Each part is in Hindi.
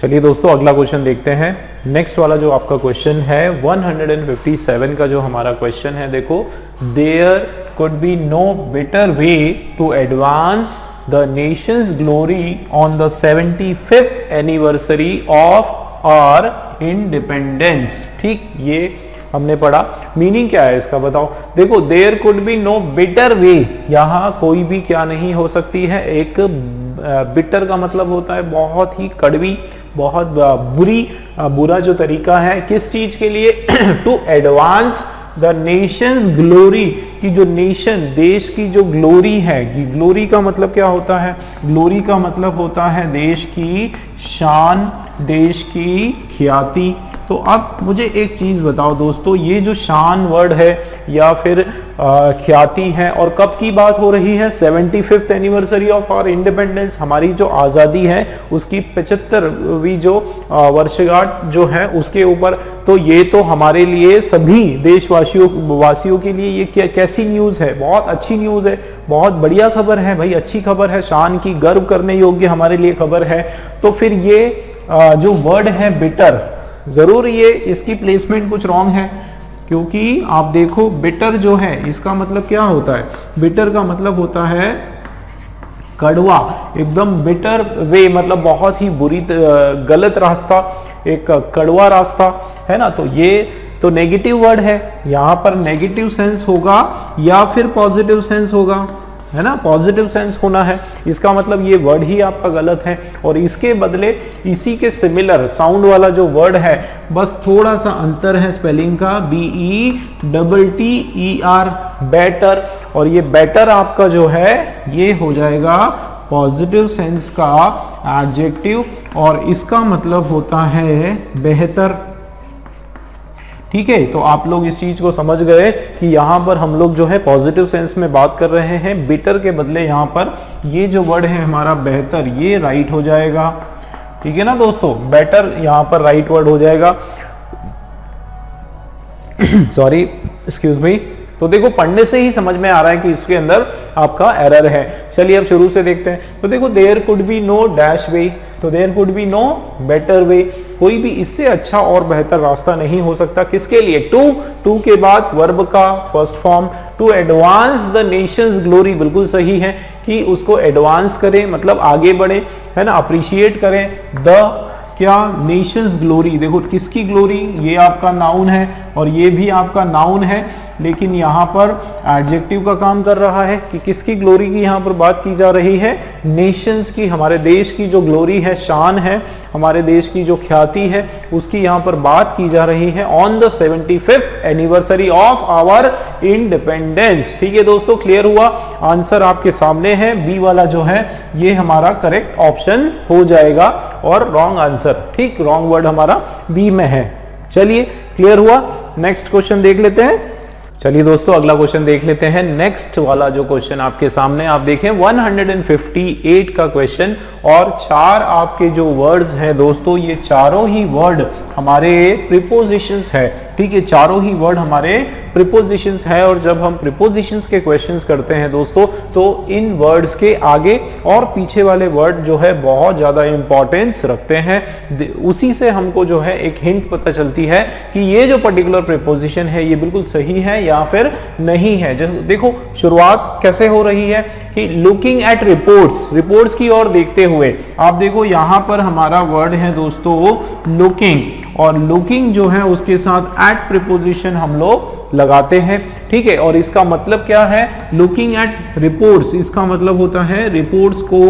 चलिए दोस्तों अगला क्वेश्चन देखते हैं। नेक्स्ट वाला जो आपका क्वेश्चन है 157 का जो हमारा क्वेश्चन है, देखो, there could be no better way to advance the nation's glory on the 75th anniversary of our independence. ठीक, ये हमने पढ़ा। मीनिंग क्या है इसका बताओ। देखो, there could be no better way, यहां कोई भी क्या नहीं हो सकती है। एक बिटर का मतलब होता है बहुत ही कड़वी, बहुत बुरा जो तरीका है किस चीज के लिए, to advance the nation's glory, की जो नेशन देश की जो ग्लोरी है, ग्लोरी का मतलब क्या होता है, ग्लोरी का मतलब होता है देश की शान, देश की ख्याति। तो अब मुझे एक चीज बताओ दोस्तों, ये जो शान वर्ड है या फिर ख्याति है, और कब की बात हो रही है, 75th anniversary of our independence, हमारी जो आज़ादी है उसकी 75वीं जो वर्षगांठ जो है उसके ऊपर। तो ये तो हमारे लिए सभी देशवासियों के लिए ये कैसी न्यूज़ है, बहुत अच्छी न्यूज़ है, बहुत बढ़िया खबर है भाई, अच्छी खबर है, शान की, गर्व करने योग्य हमारे लिए खबर है। तो फिर ये जो वर्ड है बिटर, जरूर ये इसकी प्लेसमेंट कुछ रॉन्ग है, क्योंकि आप देखो बिटर जो है इसका मतलब क्या होता है, बिटर का मतलब होता है कड़वा, एकदम बिटर वे मतलब बहुत ही गलत रास्ता, एक कड़वा रास्ता है ना। तो ये तो नेगेटिव वर्ड है, यहां पर नेगेटिव सेंस होगा या फिर पॉजिटिव सेंस होगा, है ना, पॉजिटिव सेंस होना है, इसका मतलब ये वर्ड ही आपका गलत है। और इसके बदले इसी के सिमिलर साउंड वाला जो वर्ड है, बस थोड़ा सा अंतर है स्पेलिंग का, BETTER, बेटर, और ये बेटर आपका जो है ये हो जाएगा पॉजिटिव सेंस का एडजेक्टिव, और इसका मतलब होता है बेहतर। ठीक है, तो आप लोग इस चीज को समझ गए कि यहां पर हम लोग जो है पॉजिटिव सेंस में बात कर रहे हैं, बिटर के बदले यहां पर ये जो वर्ड है हमारा बेहतर, ये राइट हो जाएगा। ठीक है ना दोस्तों, बेटर यहां पर राइट वर्ड हो जाएगा। Sorry, excuse me. तो देखो, पढ़ने से ही समझ में आ रहा है कि इसके अंदर आपका एरर है। चलिए अब शुरू से देखते हैं। तो देखो, there could be no dash way, तो there could be no better way, कोई भी इससे अच्छा और बेहतर रास्ता नहीं हो सकता। किसके लिए, टू के बाद वर्ब का first form, to advance the nation's glory, बिल्कुल सही है कि उसको एडवांस करें मतलब आगे बढ़े, है ना, अप्रिशिएट करें। द क्या, नेशंस ग्लोरी, देखो किसकी ग्लोरी, ये आपका नाउन है और ये भी आपका नाउन है, लेकिन यहाँ पर एडजेक्टिव का काम कर रहा है कि किसकी ग्लोरी की यहाँ पर बात की जा रही है, नेशंस की, हमारे देश की जो ग्लोरी है, शान है, हमारे देश की जो ख्याति है, उसकी यहाँ पर बात की जा रही है on the 75th anniversary of our independence. ठीक है दोस्तों, क्लियर हुआ, आंसर आपके सामने है, बी वाला जो है ये हमारा करेक्ट ऑप्शन हो जाएगा और रॉन्ग आंसर, ठीक, रॉन्ग वर्ड हमारा बी में है। चलिए क्लियर हुआ, नेक्स्ट क्वेश्चन देख लेते हैं। चलिए दोस्तों अगला क्वेश्चन देख लेते हैं। नेक्स्ट वाला जो क्वेश्चन आपके सामने आप देखें 158 का क्वेश्चन, और चार आपके जो वर्ड्स हैं दोस्तों, ये चारों ही वर्ड हमारे प्रीपोजिशंस है। ठीक है, चारों ही वर्ड हमारे प्रीपोजिशंस है, और जब हम प्रीपोजिशंस के क्वेश्चंस करते हैं दोस्तों, तो इन वर्ड्स के आगे और पीछे वाले वर्ड जो है बहुत ज्यादा इंपॉर्टेंस रखते हैं। उसी से हमको जो है एक हिंट पता चलती है कि ये जो पर्टिकुलर प्रीपोजिशन है ये बिल्कुल सही है या फिर नहीं है। देखो शुरुआत कैसे हो रही है कि लुकिंग एट रिपोर्ट्स की ओर देखते हुए, आप देखो यहां पर हमारा वर्ड है दोस्तों लुकिंग, और लुकिंग जो है उसके साथ एट प्रीपोजिशन हम लोग लगाते हैं। ठीक है, और इसका मतलब क्या है, लुकिंग एट रिपोर्ट्स, इसका मतलब होता है रिपोर्ट्स को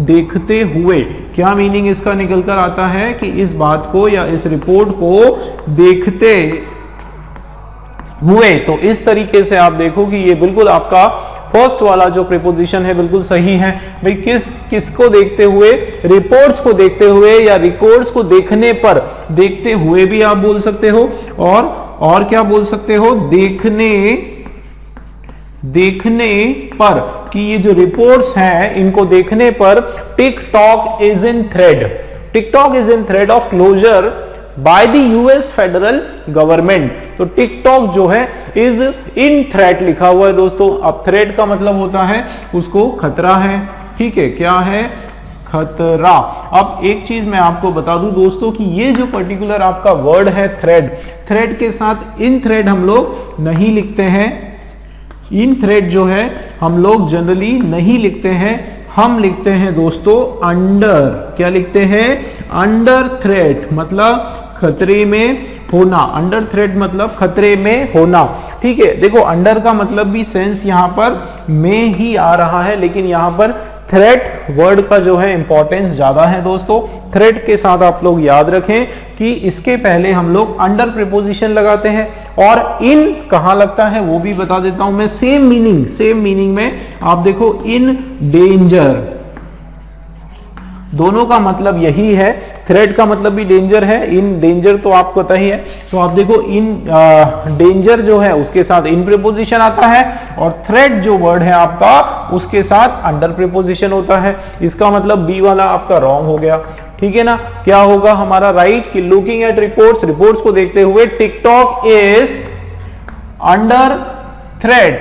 देखते हुए। क्या मीनिंग इसका निकल कर आता है कि इस बात को या इस रिपोर्ट को देखते हुए। तो इस तरीके से आप देखो कि ये बिल्कुल आपका फर्स्ट वाला जो प्रीपोजिशन है बिल्कुल सही है। भाई किसको देखते हुए, रिपोर्ट्स को देखते हुए या रिकॉर्ड्स को देखने पर, देखते हुए भी आप बोल सकते हो, और क्या बोल सकते हो, देखने पर, कि ये जो रिपोर्ट्स हैं इनको देखने पर TikTok is in thread of closure by the US federal government. तो टिकटॉक जो है इज इन थ्रेट लिखा हुआ है दोस्तों। अब थ्रेट का मतलब होता है उसको खतरा है। ठीक है, क्या है, खतरा। अब एक चीज मैं आपको बता दूं दोस्तों कि ये जो पर्टिकुलर आपका वर्ड है थ्रेड, थ्रेड के साथ इन थ्रेड हम लोग नहीं लिखते हैं। इन थ्रेड जो है हम लोग जनरली नहीं लिखते हैं, हम लिखते हैं दोस्तों अंडर। क्या लिखते हैं? अंडर थ्रेट, मतलब खतरे में होना। अंडर थ्रेट मतलब खतरे में होना। ठीक है, देखो अंडर का मतलब भी सेंस यहां पर में ही आ रहा है, लेकिन यहां पर थ्रेट वर्ड का जो है इंपॉर्टेंस ज्यादा है दोस्तों। थ्रेट के साथ आप लोग याद रखें कि इसके पहले हम लोग अंडर प्रीपोजिशन लगाते हैं, और इन कहां लगता है वो भी बता देता हूं मैं। सेम मीनिंग में आप देखो, इन डेंजर, दोनों का मतलब यही है। थ्रेट का मतलब भी डेंजर है, इन डेंजर तो आपको पता ही है। तो आप देखो इन डेंजर जो है उसके साथ इन प्रीपोजिशन आता है, और थ्रेट जो वर्ड है आपका उसके साथ अंडर प्रीपोजिशन होता है। इसका मतलब बी वाला आपका रॉन्ग हो गया। ठीक है ना, क्या होगा हमारा राइट? कि लुकिंग एट रिपोर्ट्स को देखते हुए TikTok is under threat,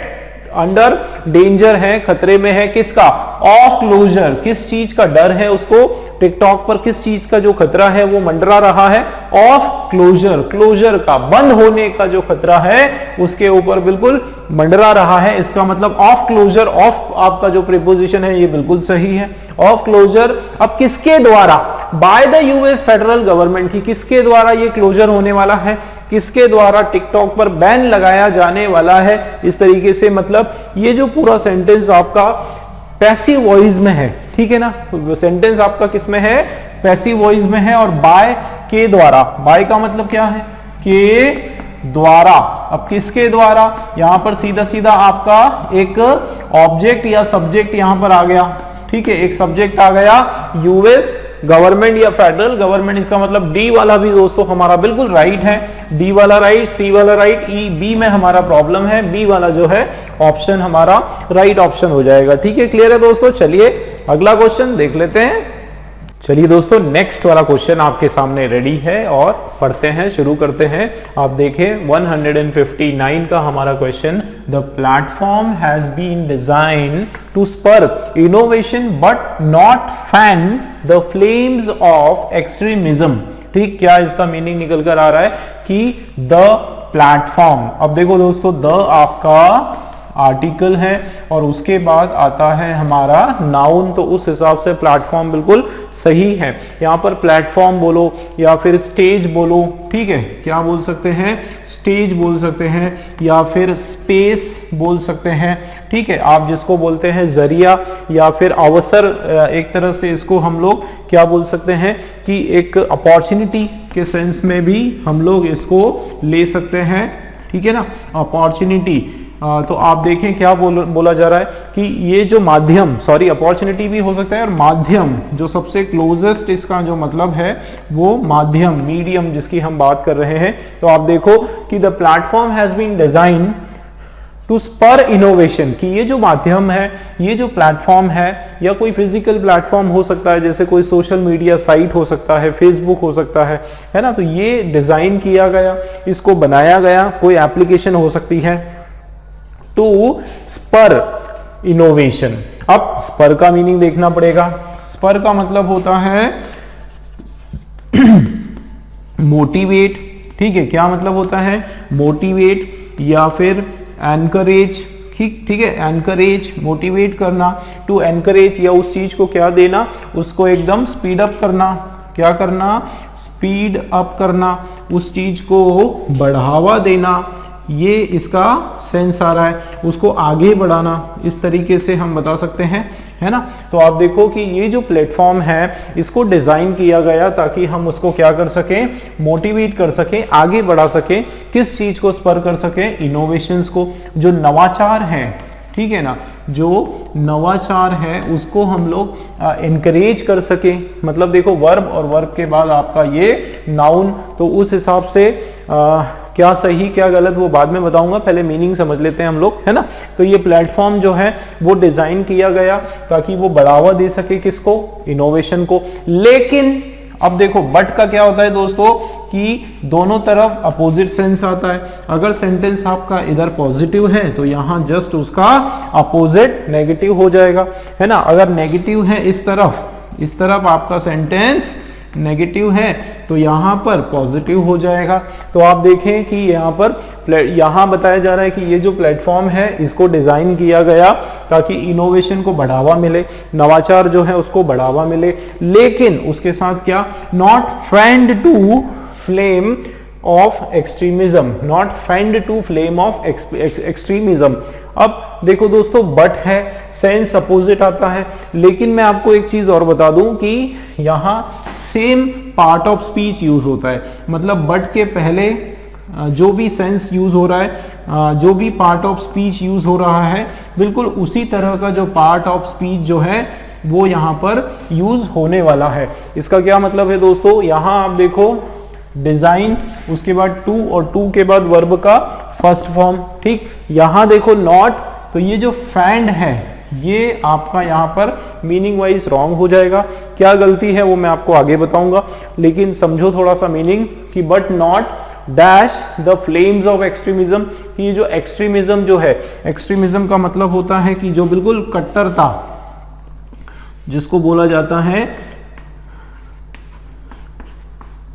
under danger है, खतरे में है। किसका? ऑफ क्लोजर, किस चीज का डर है उसको? टिकटॉक पर किस चीज का जो खतरा है वो मंडरा रहा है? ऑफ क्लोजर, क्लोजर का, बंद होने का जो खतरा है उसके ऊपर बिल्कुल मंडरा रहा है। इसका मतलब ऑफ क्लोजर, ऑफ आपका जो प्रीपोजिशन है ये बिल्कुल सही है, ऑफ क्लोजर। अब किसके द्वारा? Bye the US federal government की, किसके द्वारा ये क्लोजर होने वाला है? किसके द्वारा टिकटॉक पर बैन लगाया जाने वाला है? इस तरीके से मतलब ये जो पूरा सेंटेंस आपका पैसिव वॉइस में है, ठीक है ना, तो सेंटेंस आपका किसमें है? पैसिव वॉइस में है, और बाय के द्वारा। बाय का मतलब क्या है? के द्वारा। अब किसके द्वारा? यहां पर सीधा सीधा आपका एक ऑब्जेक्ट या सब्जेक्ट यहां पर आ गया। ठीक है, एक सब्जेक्ट आ गया, यूएस गवर्नमेंट या फेडरल गवर्नमेंट। इसका मतलब डी वाला भी दोस्तों हमारा बिल्कुल राइट है। डी वाला राइट, सी वाला राइट, ई बी में हमारा प्रॉब्लम है। बी वाला जो है ऑप्शन हमारा राइट ऑप्शन हो जाएगा। ठीक है, क्लियर है दोस्तों? चलिए अगला क्वेश्चन देख लेते हैं। चलिए दोस्तों, नेक्स्ट वाला क्वेश्चन आपके सामने रेडी है और पढ़ते हैं, शुरू करते हैं। आप देखें 159 का हमारा question, the platform has been design to spur innovation but not fan the flames of extremism. ठीक, क्या इसका मीनिंग निकल कर आ रहा है कि द प्लेटफॉर्म। अब देखो दोस्तों, द आपका आर्टिकल है और उसके बाद आता है हमारा नाउन, तो उस हिसाब से प्लेटफॉर्म बिल्कुल सही है। यहां पर प्लेटफॉर्म बोलो या फिर स्टेज बोलो, ठीक है, क्या बोल सकते हैं? स्टेज बोल सकते हैं या फिर स्पेस बोल सकते हैं। ठीक है, आप जिसको बोलते हैं जरिया या फिर अवसर, एक तरह से इसको हम लोग क्या बोल सकते हैं कि एक अपॉर्चुनिटी के सेंस में भी हम लोग इसको ले सकते हैं। ठीक है ना, अपॉर्चुनिटी। तो आप देखें क्या बोला जा रहा है कि ये जो माध्यम, सॉरी अपॉर्चुनिटी भी हो सकता है, और माध्यम जो सबसे क्लोजेस्ट इसका जो मतलब है वो माध्यम, मीडियम जिसकी हम बात कर रहे हैं। तो आप देखो कि the platform has been design to spur innovation, कि ये जो माध्यम है, ये जो प्लेटफॉर्म है, या कोई फिजिकल प्लेटफॉर्म हो सकता है, जैसे कोई सोशल मीडिया साइट हो सकता है, फेसबुक हो सकता है ना। तो ये डिजाइन किया गया, इसको बनाया गया, कोई एप्लीकेशन हो सकती है टू स्पर इनोवेशन। अब स्पर का मीनिंग देखना पड़ेगा। स्पर का मतलब होता है मोटिवेट। ठीक है, क्या मतलब होता है? मोटिवेट या फिर एनकरेज। ठीक है, एनकरेज, मोटिवेट करना, टू एनकरेज, या उस चीज को क्या देना, उसको एकदम स्पीड अप करना। क्या करना? स्पीड अप करना, उस चीज को बढ़ावा देना, ये इसका सेंस आ रहा है, उसको आगे बढ़ाना, इस तरीके से हम बता सकते हैं, है ना। तो आप देखो कि ये जो प्लेटफॉर्म है इसको डिजाइन किया गया ताकि हम उसको क्या कर सकें? मोटिवेट कर सकें, आगे बढ़ा सकें। किस चीज को स्पर कर सकें? इनोवेशंस को, जो नवाचार है, ठीक है ना, जो नवाचार है उसको हम लोग एनकरेज कर सके। मतलब देखो वर्ब और वर्ब के बाद आपका ये नाउन, तो उस हिसाब से क्या सही क्या गलत वो बाद में बताऊंगा, पहले मीनिंग समझ लेते हैं हम लोग, है ना। तो ये प्लेटफॉर्म जो है वो डिजाइन किया गया ताकि वो बढ़ावा दे सके किसको? इनोवेशन को। लेकिन अब देखो बट का क्या होता है दोस्तों कि दोनों तरफ अपोजिट सेंस आता है। अगर सेंटेंस आपका इधर पॉजिटिव है तो यहां जस्ट उसका अपोजिट नेगेटिव हो जाएगा, है ना। अगर नेगेटिव है इस तरफ इस तरफ आपका सेंटेंस नेगेटिव है तो यहाँ पर पॉजिटिव हो जाएगा। तो आप देखें कि यहाँ बताया जा रहा है कि ये जो प्लेटफॉर्म है इसको डिजाइन किया गया ताकि इनोवेशन को बढ़ावा मिले, नवाचार जो है उसको बढ़ावा मिले, लेकिन उसके साथ क्या, not fanned to flame of extremism, not fanned to flame of extremism. अब देखो दोस्तों, बट है, सेंस अपोजिट आता है, लेकिन मैं आपको एक चीज और बता दूं कि यहां same part of speech use होता है। मतलब बट के पहले जो भी सेंस यूज हो रहा है, जो भी पार्ट ऑफ स्पीच यूज हो रहा है, बिल्कुल उसी तरह का जो पार्ट ऑफ स्पीच जो है वो यहां पर यूज होने वाला है। इसका क्या मतलब है दोस्तों, यहां आप देखो डिजाइन, उसके बाद टू, और टू के बाद वर्ब का फर्स्ट फॉर्म, ठीक। यहां देखो नॉट, तो ये जो फैंड है ये आपका यहां पर मीनिंग वाइज रॉन्ग हो जाएगा। क्या गलती है वो मैं आपको आगे बताऊंगा, लेकिन समझो थोड़ा सा मीनिंग कि but not dash the flames of extremism, कि ये जो एक्सट्रीमिज्म जो है, एक्सट्रीमिज्म का मतलब होता है कि जो बिल्कुल कट्टरता, जिसको बोला जाता है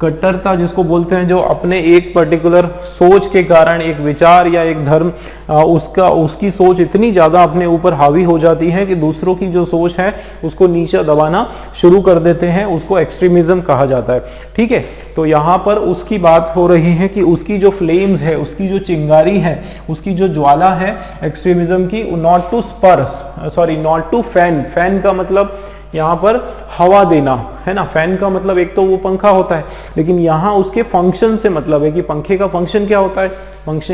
कट्टरता, जिसको बोलते हैं जो अपने एक पर्टिकुलर सोच के कारण, एक विचार या एक धर्म, उसकी सोच इतनी ज्यादा अपने ऊपर हावी हो जाती है कि दूसरों की जो सोच है उसको नीचे दबाना शुरू कर देते हैं, उसको एक्सट्रीमिज्म कहा जाता है, ठीक है। तो यहाँ पर उसकी बात हो रही है कि उसकी जो फ्लेम्स है, उसकी जो चिंगारी है, उसकी जो ज्वाला है एक्सट्रीमिज्म की, not to spur, sorry not to fan, fan का मतलब यहाँ पर हवा देना है ना, फैन का मतलब एक तो वो पंखा होता है, लेकिन यहाँ उसके फंक्शन से मतलब है कि पंखे का फंक्शन क्या होता है,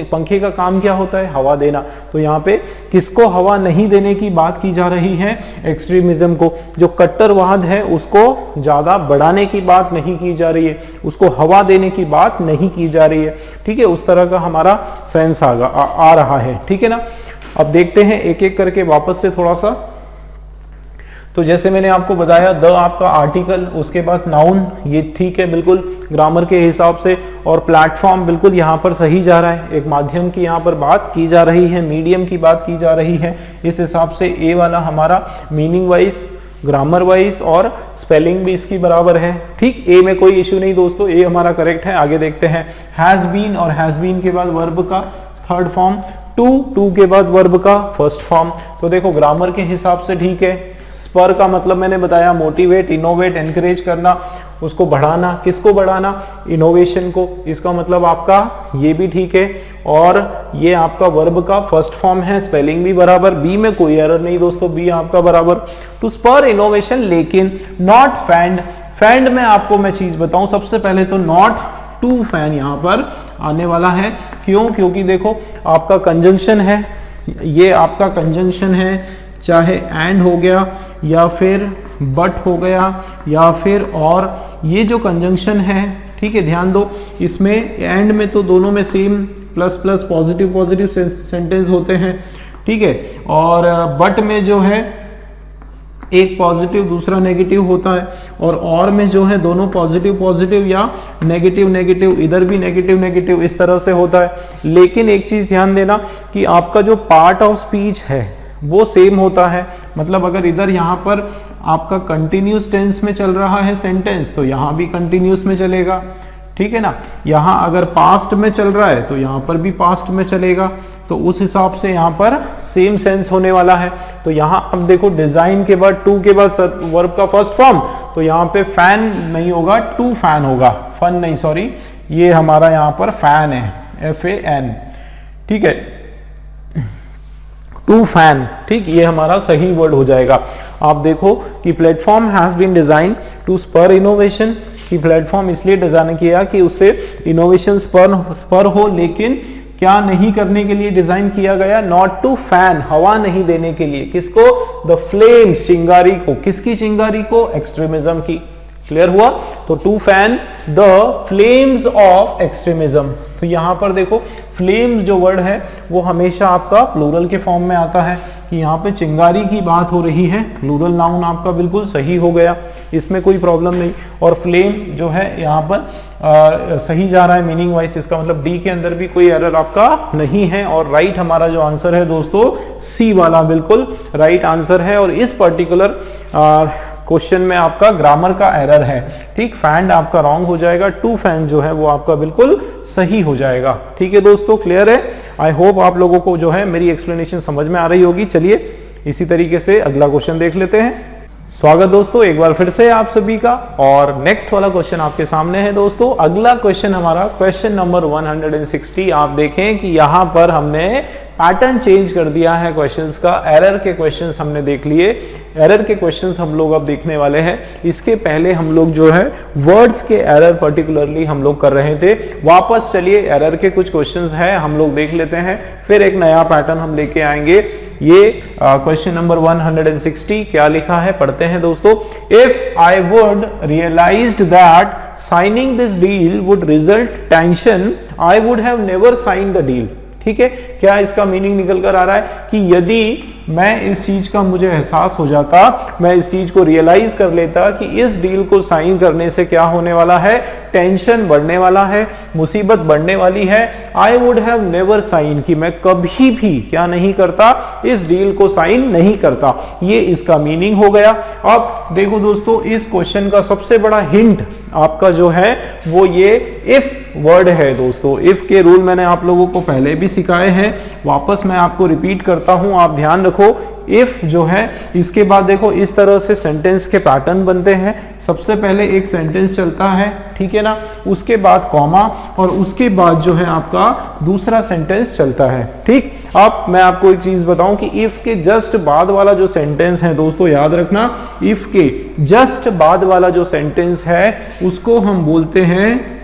पंखे का काम क्या होता है, हवा देना। तो यहाँ पे किसको हवा नहीं देने की बात की जा रही है, एक्सट्रीमिज्म को, जो कट्टरवाद है उसको ज्यादा बढ़ाने की बात नहीं की जा रही है, उसको हवा देने की बात नहीं की जा रही है, ठीक है। उस तरह का हमारा सेंस आ रहा है, ठीक है ना। अब देखते हैं एक एक करके वापस से थोड़ा सा। तो जैसे मैंने आपको बताया, द आपका आर्टिकल, उसके बाद नाउन, ये ठीक है बिल्कुल ग्रामर के हिसाब से, और प्लेटफॉर्म बिल्कुल यहाँ पर सही जा रहा है, एक माध्यम की यहाँ पर बात की जा रही है, मीडियम की बात की जा रही है, इस हिसाब से ए वाला हमारा मीनिंग वाइज, ग्रामर वाइज और स्पेलिंग भी इसकी बराबर है, ठीक। ए में कोई इश्यू नहीं दोस्तों, ए हमारा करेक्ट है। आगे देखते हैं, हैज बीन, और हैज बीन के बाद वर्ब का थर्ड फॉर्म, टू के बाद वर्ब का फर्स्ट फॉर्म। तो देखो ग्रामर के हिसाब से ठीक है। स्पर का मतलब मैंने बताया, मोटिवेट, इनोवेट, एनकरेज करना, उसको बढ़ाना, किसको बढ़ाना, इनोवेशन को, इसका मतलब आपका ये भी ठीक है। और ये आपका वर्ब का फर्स्ट फॉर्म है, स्पेलिंग भी बराबर, बी में कोई एरर नहीं दोस्तों, बी आपका बराबर। टू स्पर इनोवेशन, लेकिन नॉट फैंड, फैंड में आपको मैं चीज बताऊं, सबसे पहले तो नॉट टू फैन यहां पर आने वाला है। क्यों? क्योंकि देखो आपका कंजंक्शन है, ये आपका कंजंक्शन है, चाहे एंड हो गया या फिर बट हो गया या फिर और, ये जो कंजंक्शन है, ठीक है, ध्यान दो इसमें एंड में तो दोनों में same plus plus positive positive sentence होते हैं, ठीक है, और बट में जो है एक पॉजिटिव दूसरा नेगेटिव होता है, और में जो है दोनों पॉजिटिव पॉजिटिव या नेगेटिव नेगेटिव, इधर भी नेगेटिव नेगेटिव, इस तरह से होता है। लेकिन एक चीज ध्यान देना कि आपका जो पार्ट ऑफ स्पीच है वो सेम होता है। मतलब अगर इधर यहाँ पर आपका कंटिन्यूस टेंस में चल रहा है सेंटेंस, तो यहाँ भी कंटिन्यूस में चलेगा, ठीक है ना। यहाँ अगर पास्ट में चल रहा है तो यहाँ पर भी पास्ट में चलेगा, तो उस हिसाब से यहाँ पर सेम सेंस होने वाला है। तो यहाँ अब देखो डिजाइन के बाद टू के बाद वर्ब का फर्स्ट फॉर्म, तो यहाँ पे फैन नहीं होगा, टू फैन होगा, फन नहीं, सॉरी, ये हमारा यहाँ पर फैन है, FAN, ठीक है, टू फैन, ठीक, ये हमारा सही वर्ड हो जाएगा। आप देखो कि platform has been design to spur innovation, कि प्लेटफॉर्म इसलिए डिजाइन किया कि उससे इनोवेशन स्पर हो, लेकिन क्या नहीं करने के लिए डिजाइन किया गया, नॉट टू फैन, हवा नहीं देने के लिए, किसको, द फ्लेम्स, चिंगारी को, किसकी चिंगारी को, एक्सट्रीमिज्म की। क्लियर हुआ? तो to fan the flames of extremism. तो यहां पर देखो फ्लेम जो वर्ड है वो हमेशा आपका प्लूरल के फॉर्म में आता है, कि यहाँ पे चिंगारी की बात हो रही है, प्लूरल नाउन आपका बिल्कुल सही हो गया, इसमें कोई प्रॉब्लम नहीं। और फ्लेम जो है यहाँ पर सही जा रहा है मीनिंग वाइज, इसका मतलब डी के अंदर भी कोई एरर आपका नहीं है। और राइट हमारा जो आंसर है दोस्तों, सी वाला बिल्कुल राइट आंसर है। और इस पर्टिकुलर क्वेश्चन में आपका ग्रामर का एरर है, ठीक। फैंड आपका रॉन्ग हो जाएगा, टू फैन जो है वो आपका बिल्कुल सही हो जाएगा, ठीक है दोस्तों, क्लियर है। आई होप आप लोगों को जो है मेरी एक्सप्लेनेशन समझ में आ रही होगी। चलिए इसी तरीके से अगला क्वेश्चन देख लेते हैं। स्वागत दोस्तों एक बार फिर से आप सभी का, और नेक्स्ट वाला क्वेश्चन आपके सामने है दोस्तों। अगला क्वेश्चन हमारा क्वेश्चन नंबर 160। आप देखें कि यहां पर हमने पैटर्न चेंज कर दिया है क्वेश्चंस का। एरर के क्वेश्चंस हमने देख लिए, एरर के क्वेश्चंस हम लोग अब देखने वाले हैं। इसके पहले हम लोग जो है वर्ड्स के एरर पर्टिकुलरली हम लोग कर रहे थे। वापस चलिए एरर के कुछ क्वेश्चंस हैं हम लोग देख लेते हैं, फिर एक नया पैटर्न हम लेके आएंगे। ये क्वेश्चन नंबर 160 क्या लिखा है पढ़ते हैं दोस्तों। If I would realized that signing this deal would result tension, I would have never sign the deal. ठीक है, क्या इसका मीनिंग निकल कर आ रहा है कि यदि मैं इस चीज का मुझे एहसास हो जाता, मैं इस चीज को रियलाइज कर लेता कि इस डील को साइन करने से क्या होने वाला है, टेंशन बढ़ने वाला है, मुसीबत बढ़ने वाली है, I would have never sign, कि मैं कभी भी क्या नहीं करता, इस डील को साइन नहीं करता। ये इसका मीनिंग हो गया। अब देखो दोस्तों, इस क्वेश्चन का सबसे बड़ा हिंट आपका जो है वो ये इफ वर्ड है दोस्तों। इफ के रूल मैंने आप लोगों को पहले भी सिखाए हैं, वापस मैं आपको रिपीट करता हूं, आप ध्यान रखो। इफ जो है इसके बाद देखो इस तरह से सेंटेंस के पैटर्न बनते हैं। सबसे पहले एक सेंटेंस चलता है, ठीक है ना, उसके बाद कॉमा, और उसके बाद जो है आपका दूसरा सेंटेंस चलता है, ठीक। अब मैं आपको एक चीज बताऊं कि इफ के जस्ट बाद वाला जो सेंटेंस है दोस्तों, याद रखना, इफ के जस्ट बाद वाला जो सेंटेंस है उसको हम बोलते हैं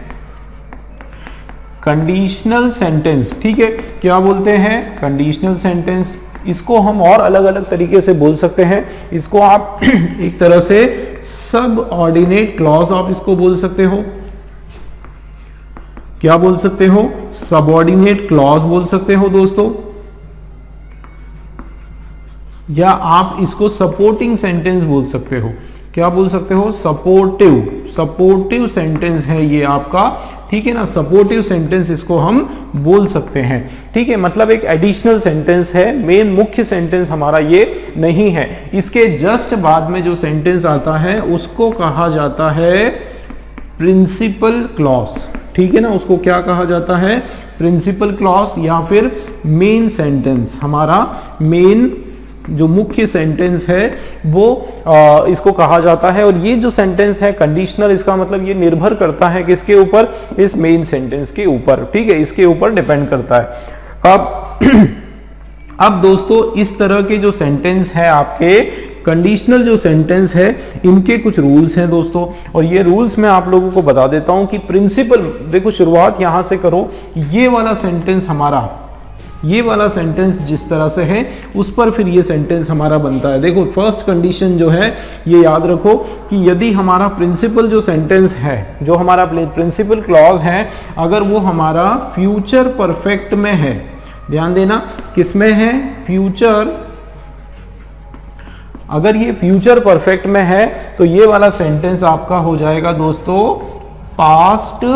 कंडीशनल सेंटेंस, ठीक है। क्या बोलते हैं, कंडीशनल सेंटेंस। इसको हम और अलग अलग तरीके से बोल सकते हैं। इसको आप एक तरह से सब ऑर्डिनेट क्लॉज आप इसको बोल सकते हो। क्या बोल सकते हो, सबऑर्डिनेट क्लॉज बोल सकते हो दोस्तों, या आप इसको सपोर्टिंग सेंटेंस बोल सकते हो। क्या बोल सकते हो, सपोर्टिव सेंटेंस है ये आपका, ठीक है ना, सपोर्टिव सेंटेंस इसको हम बोल सकते हैं, ठीक है। मतलब एक एडिशनल सेंटेंस है, मेन मुख्य सेंटेंस हमारा ये नहीं है। इसके जस्ट बाद में जो सेंटेंस आता है उसको कहा जाता है प्रिंसिपल क्लॉज, ठीक है ना, उसको क्या कहा जाता है, प्रिंसिपल क्लॉज, या फिर मेन सेंटेंस। हमारा मेन जो मुख्य सेंटेंस है वो इसको कहा जाता है। और ये जो सेंटेंस है कंडीशनल, इसका मतलब ये निर्भर करता है किसके ऊपर, इस मेन सेंटेंस के ऊपर, ठीक है, इसके ऊपर डिपेंड करता है। अब दोस्तों इस तरह के जो सेंटेंस है आपके कंडीशनल जो सेंटेंस है, इनके कुछ रूल्स हैं दोस्तों, और ये रूल्स मैं आप लोगों को बता देता हूं कि प्रिंसिपल, देखो शुरुआत यहां से करो। ये वाला सेंटेंस हमारा, ये वाला सेंटेंस जिस तरह से है उस पर फिर ये सेंटेंस हमारा बनता है। देखो फर्स्ट कंडीशन जो है ये याद रखो कि यदि हमारा प्रिंसिपल जो सेंटेंस है, जो हमारा प्रिंसिपल क्लॉज है, अगर वो हमारा फ्यूचर परफेक्ट में है, ध्यान देना किस में है, फ्यूचर, अगर ये फ्यूचर परफेक्ट में है तो ये वाला सेंटेंस आपका हो जाएगा दोस्तों पास्ट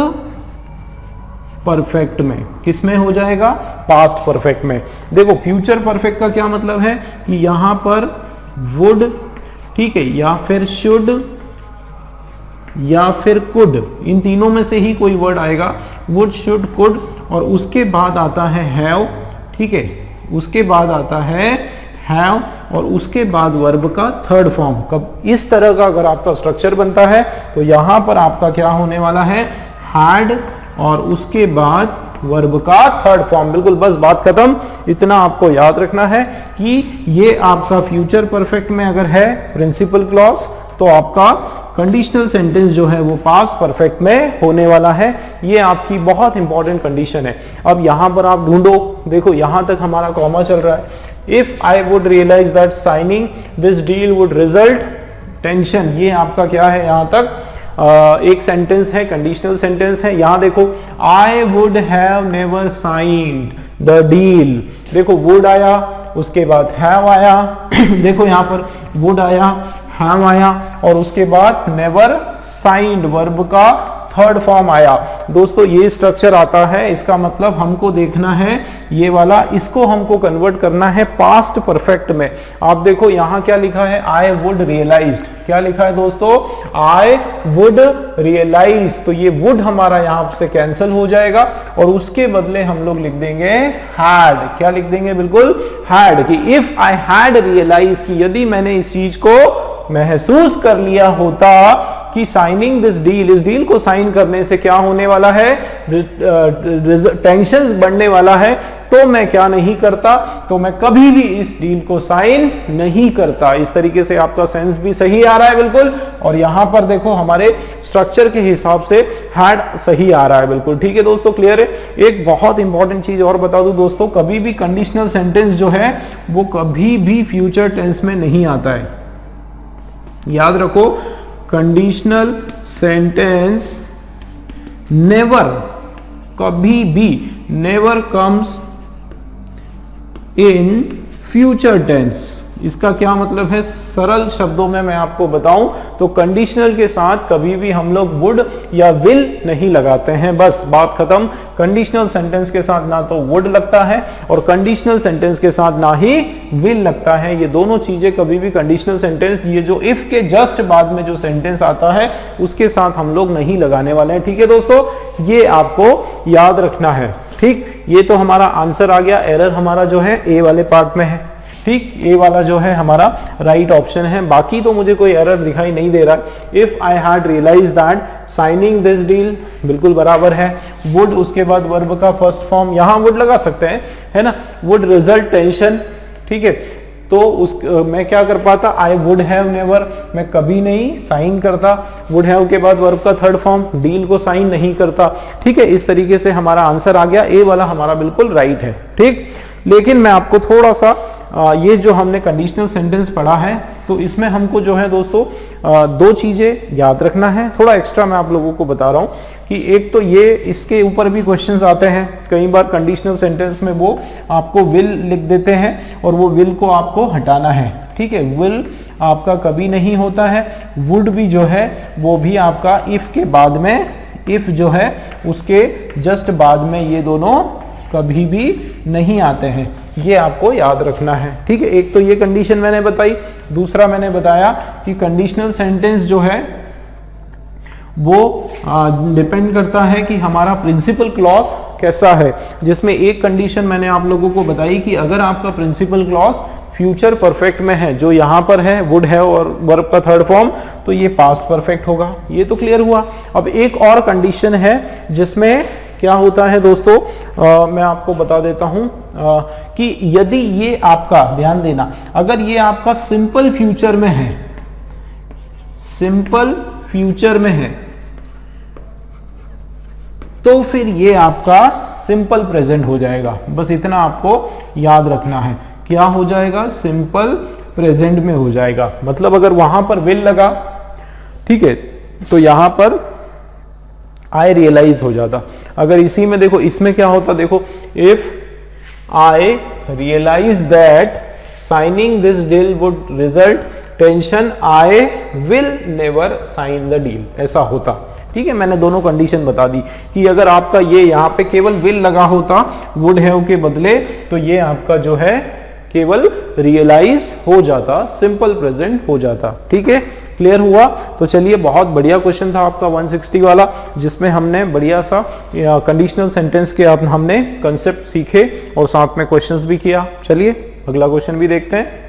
परफेक्ट में। किस में हो जाएगा, पास्ट परफेक्ट में। देखो फ्यूचर परफेक्ट का क्या मतलब है कि यहां पर वुड, ठीक है, या फिर शुड, या फिर कुड, इन तीनों में से ही कोई वर्ड आएगा, वुड, शुड, कुड, और उसके बाद आता है हैव, ठीक है, उसके बाद आता है हैव, और उसके बाद वर्ब का थर्ड फॉर्म। कब इस तरह का अगर आपका स्ट्रक्चर बनता है तो यहां पर आपका क्या होने वाला है, हैड, और उसके बाद वर्ब का थर्ड फॉर्म। बिल्कुल, बस बात खत्म। इतना आपको याद रखना है कि ये आपका फ्यूचर परफेक्ट में अगर है प्रिंसिपल क्लॉज, तो आपका कंडीशनल सेंटेंस जो है वो पास्ट परफेक्ट में होने वाला है। ये आपकी बहुत इंपॉर्टेंट कंडीशन है। अब यहां पर आप ढूंढो, देखो यहां तक हमारा कॉमा चल रहा है। If I would realize that signing this deal would result tension, ये आपका क्या है, यहां तक एक सेंटेंस है, कंडीशनल सेंटेंस है। यहां देखो आई would have never signed the deal, देखो वुड आया, उसके बाद हैव आया देखो यहां पर वुड आया, हैव आया, और उसके बाद नेवर साइंड, वर्ब का थर्ड फॉर्म आया। दोस्तों ये स्ट्रक्चर आता है, इसका मतलब हमको देखना है ये वाला, इसको हमको कन्वर्ट करना है पास्ट परफेक्ट में। आप देखो यहां क्या लिखा है, आई वुड रियलाइज्ड, क्या लिखा है दोस्तों, आई वुड रियलाइज, तो ये वुड हमारा यहां से कैंसिल हो जाएगा और उसके बदले हम लोग लिख देंगे हैड। क्या लिख देंगे, बिल्कुल हैड, कि इफ आई हैड रियलाइज, कि यदि मैंने इस चीज को महसूस कर लिया होता कि साइनिंग दिस डील, इस डील को साइन करने से क्या होने वाला है, टेंशंस बढ़ने वाला है, तो मैं क्या नहीं करता, तो मैं कभी भी इस डील को साइन नहीं करता। इस तरीके से आपका सेंस भी सही आ रहा है बिल्कुल, और यहां पर देखो हमारे स्ट्रक्चर के हिसाब से हैड सही आ रहा है बिल्कुल। ठीक है दोस्तों, क्लियर है। एक बहुत इंपॉर्टेंट चीज और बता दूं दोस्तों, कभी भी कंडीशनल सेंटेंस जो है वो कभी भी फ्यूचर टेंस में नहीं आता है, याद रखो। कंडीशनल सेंटेंस नेवर, कभी भी never comes in future tense. इसका क्या मतलब है, सरल शब्दों में मैं आपको बताऊं तो कंडीशनल के साथ कभी भी हम लोग वुड या विल नहीं लगाते हैं, बस बात खत्म। कंडीशनल सेंटेंस के साथ ना तो वुड लगता है और कंडीशनल सेंटेंस के साथ ना ही विल लगता है। ये दोनों चीजें कभी भी कंडीशनल सेंटेंस, ये जो इफ के जस्ट बाद में जो सेंटेंस आता है उसके साथ हम लोग नहीं लगाने वाले हैं। ठीक है दोस्तों, ये आपको याद रखना है। ठीक, ये तो हमारा आंसर आ गया। एरर हमारा जो है ए वाले पार्ट में है। ठीक, ए वाला जो है हमारा राइट ऑप्शन है। बाकी तो मुझे कोई एरर दिखाई नहीं दे रहा। If I had realize that signing this deal, बिल्कुल बराबर है। वुड, उसके बाद वर्ब का फर्स्ट फॉर्म, यहां वुड लगा सकते हैं, है ना, वुड रिजल्ट टेंशन। ठीक है, तो उस मैं क्या कर पाता, आई वुड हैव नेवर, मैं कभी नहीं साइन करता। वुड हैव के बाद वर्ब का थर्ड फॉर्म, डील को साइन नहीं करता। ठीक है, इस तरीके से हमारा आंसर आ गया। ए वाला हमारा बिल्कुल राइट है। ठीक, लेकिन मैं आपको थोड़ा सा ये जो हमने कंडीशनल सेंटेंस पढ़ा है तो इसमें हमको जो है दोस्तों दो चीजें याद रखना है। थोड़ा एक्स्ट्रा मैं आप लोगों को बता रहा हूं कि एक तो ये, इसके ऊपर भी क्वेश्चंस आते हैं कई बार कंडीशनल सेंटेंस में, वो आपको विल लिख देते हैं और वो विल को आपको हटाना है। ठीक है, विल आपका कभी नहीं होता है। वुड भी जो है वो भी आपका इफ के बाद में, इफ जो है उसके जस्ट बाद में, ये दोनों कभी भी नहीं आते हैं। ये आपको याद रखना है। ठीक है, एक तो ये कंडीशन मैंने बताई, दूसरा मैंने बताया कि कंडीशनल सेंटेंस जो है वो डिपेंड करता है कि हमारा प्रिंसिपल क्लॉज कैसा है, जिसमें एक कंडीशन मैंने आप लोगों को बताई कि अगर आपका प्रिंसिपल क्लॉज फ्यूचर परफेक्ट में है, जो यहां पर है वुड है और वर्ब का थर्ड फॉर्म, तो ये पास्ट परफेक्ट होगा। ये तो क्लियर हुआ। अब एक और कंडीशन है जिसमें क्या होता है दोस्तों, मैं आपको बता देता हूं कि यदि ये आपका, ध्यान देना, अगर ये आपका सिंपल फ्यूचर में है, सिंपल फ्यूचर में है, तो फिर ये आपका सिंपल प्रेजेंट हो जाएगा। बस इतना आपको याद रखना है। क्या हो जाएगा, सिंपल प्रेजेंट में हो जाएगा। मतलब अगर वहां पर विल लगा, ठीक है, तो यहां पर आई रियलाइज हो जाता। अगर इसी में देखो, इसमें क्या होता, देखो, if I realize that signing this deal would result tension, I will never sign the deal, ऐसा होता। ठीक है, मैंने दोनों कंडीशन बता दी कि अगर आपका ये यहाँ पे केवल विल लगा होता वुड हैव के बदले, तो ये आपका जो है केवल रियलाइज हो जाता, सिंपल प्रेजेंट हो जाता। ठीक है, क्लियर हुआ। तो चलिए, बहुत बढ़िया क्वेश्चन था आपका 160 वाला, जिसमें हमने बढ़िया सा कंडीशनल सेंटेंस के हमने कंसेप्ट सीखे और साथ में क्वेश्चंस भी किया। चलिए अगला क्वेश्चन भी देखते हैं।